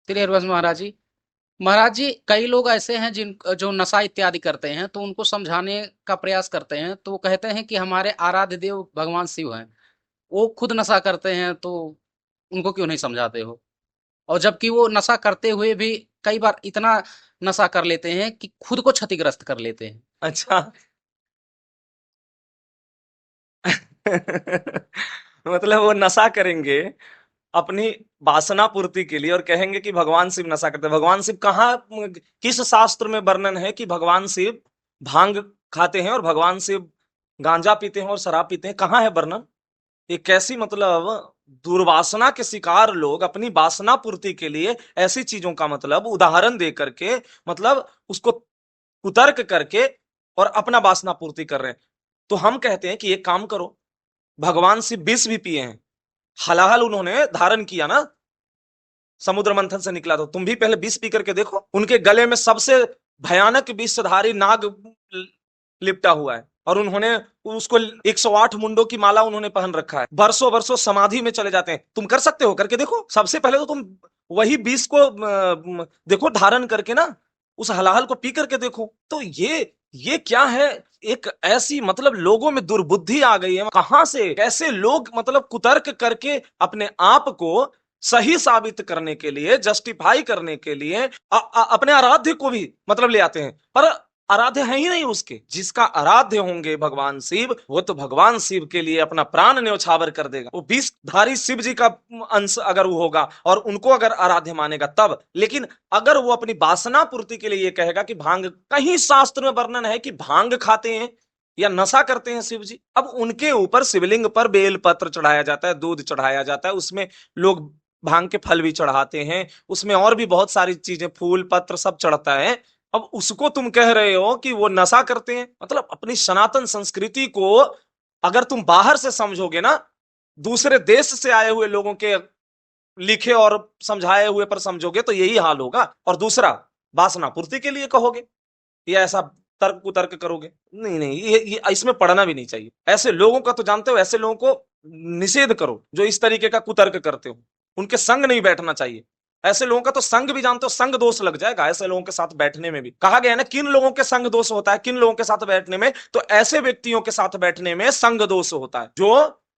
तिरेरबज महाराज जी। महाराज जी, कई लोग ऐसे हैं जिन जो नशा इत्यादि करते हैं, तो उनको समझाने का प्रयास करते हैं, तो वो कहते हैं कि हमारे आराध्य देव भगवान शिव हैं। वो खुद नशा करते हैं, तो उनको क्यों नहीं समझाते हो? और जबकि वो नशा करते हुए भी कई बार इतना नशा कर लेते हैं कि खुद को क्षतिग्रस्त कर लेते हैं। अच्छा। मतलब वो नशा करेंगे अपनी वासना पूर्ति के लिए और कहेंगे कि भगवान शिव नशा करते हैं। भगवान शिव कहाँ, किस शास्त्र में वर्णन है कि भगवान शिव भांग खाते हैं और भगवान शिव गांजा पीते हैं और शराब पीते हैं? कहाँ है वर्णन? ये कैसी मतलब दुर्वासना के शिकार लोग अपनी वासना पूर्ति के लिए ऐसी चीजों का मतलब उदाहरण दे करके, मतलब उसको कुतर्क करके और अपना वासना पूर्ति कर रहे हैं। तो हम कहते हैं कि एक काम करो, भगवान शिव विष भी पिए हैं, हलाहल उन्होंने धारण किया ना, समुद्र मंथन से निकला, तो तुम भी पहले विष पी करके देखो। उनके गले में सबसे भयानक विषधारी नाग लिपटा हुआ है और उन्होंने उसको 108 मुंडों की माला उन्होंने पहन रखा है, वर्षों वर्षों समाधि में चले जाते हैं। तुम कर सकते हो, करके देखो। सबसे पहले तो तुम वही विष को देखो धारण करके ना, उस हलाहल को पी करके देखो। तो ये क्या है? एक ऐसी मतलब लोगों में दुर्बुद्धि आ गई है, कहां से कैसे लोग मतलब कुतर्क करके अपने आप को सही साबित करने के लिए, जस्टिफाई करने के लिए अपने आराध्य को भी मतलब ले आते हैं, पर आराध्य है ही नहीं उसके। जिसका आराध्य होंगे भगवान शिव, वो तो भगवान शिव के लिए अपना प्राण न्यौछावर कर देगा। वो विषधारी शिव जी का अंश अगर वो होगा और उनको अगर आराध्य मानेगा तब। लेकिन अगर वो अपनी वासना पूर्ति के लिए ये कहेगा कि भांग, कहीं शास्त्र में वर्णन है कि भांग खाते हैं या नशा करते हैं शिव जी? अब उनके ऊपर शिवलिंग पर बेल पत्र चढ़ाया जाता है, दूध चढ़ाया जाता है, उसमें लोग भांग के फल भी चढ़ाते हैं, उसमें और भी बहुत सारी चीजें, फूल पत्र सब चढ़ता है। अब उसको तुम कह रहे हो कि वो नशा करते हैं? मतलब अपनी सनातन संस्कृति को अगर तुम बाहर से समझोगे ना, दूसरे देश से आए हुए लोगों के लिखे और समझाए हुए पर समझोगे तो यही हाल होगा। और दूसरा, वासना पूर्ति के लिए कहोगे या ऐसा तर्क कुतर्क करोगे? नहीं नहीं, ये इसमें पढ़ना भी नहीं चाहिए। ऐसे लोगों का तो जानते हो, ऐसे लोगों को निषेध करो जो इस तरीके का कुतर्क करते हो। उनके संग नहीं बैठना चाहिए। ऐसे लोगों का तो संग भी जानते हो, संग दोष लग जाएगा ऐसे लोगों के साथ बैठने में भी। कहा गया है ना, किन लोगों के संग दोष होता है, किन लोगों के साथ बैठने में, तो ऐसे व्यक्तियों के साथ बैठने में संग दोष होता है जो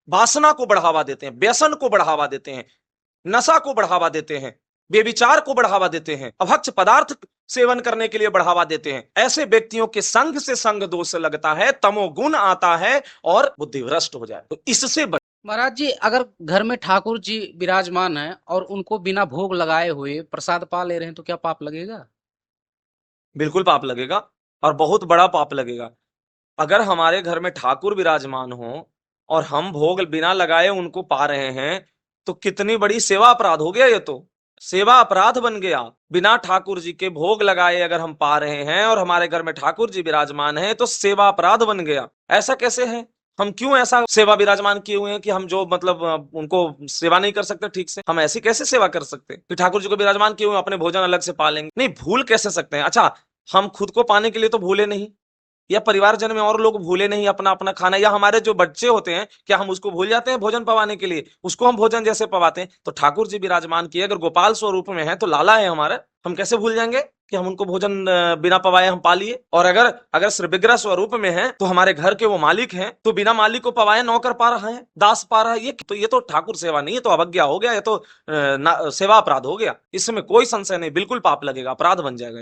वासना को बढ़ावा देते हैं, व्यसन को बढ़ावा देते हैं, नशा को बढ़ावा देते हैं, बेविचार को बढ़ावा देते हैं, अभक्ष पदार्थ सेवन करने के लिए बढ़ावा देते हैं। ऐसे व्यक्तियों के संग से संग दोष लगता है, तमोगुण आता है और बुद्धि भ्रष्ट हो जाए। तो इससे महाराज जी, अगर घर में ठाकुर जी विराजमान हैं और उनको बिना भोग लगाए हुए प्रसाद पा ले रहे हैं, तो क्या पाप लगेगा? बिल्कुल पाप लगेगा, और बहुत बड़ा पाप लगेगा। अगर हमारे घर में ठाकुर विराजमान हो और हम भोग बिना लगाए उनको पा रहे हैं, तो कितनी बड़ी सेवा अपराध हो गया। ये तो सेवा अपराध बन गया। बिना ठाकुर जी के भोग लगाए अगर हम पा रहे हैं और हमारे घर में ठाकुर जी विराजमान है, तो सेवा अपराध बन गया। ऐसा कैसे है? हम क्यों ऐसा सेवा विराजमान किए हुए हैं कि हम जो मतलब उनको सेवा नहीं कर सकते ठीक से? हम ऐसी कैसे सेवा कर सकते कि ठाकुर जी को विराजमान किए हुए अपने भोजन अलग से पा लेंगे? नहीं, भूल कैसे सकते हैं? अच्छा, हम खुद को पाने के लिए तो भूले नहीं, या परिवारजन में और लोग भूले नहीं अपना अपना खाना, या हमारे जो बच्चे होते हैं क्या हम उसको भूल जाते हैं भोजन पवाने के लिए? उसको हम भोजन जैसे पवाते हैं। तो ठाकुर जी विराजमान किए अगर गोपाल स्वरूप में है, तो लाला है हमारा, हम कैसे भूल जाएंगे कि हम उनको भोजन बिना पवाए हम पा लिए? और अगर अगर श्री विग्रह स्वरूप में है, तो हमारे घर के वो मालिक हैं, तो बिना मालिक को पवाए नौकर पा रहा है, दास पा रहा है। ये तो ठाकुर सेवा नहीं, ये तो अवज्ञा हो गया, ये तो सेवा अपराध हो गया। इसमें कोई संशय नहीं, बिल्कुल पाप लगेगा, अपराध बन जाएगा।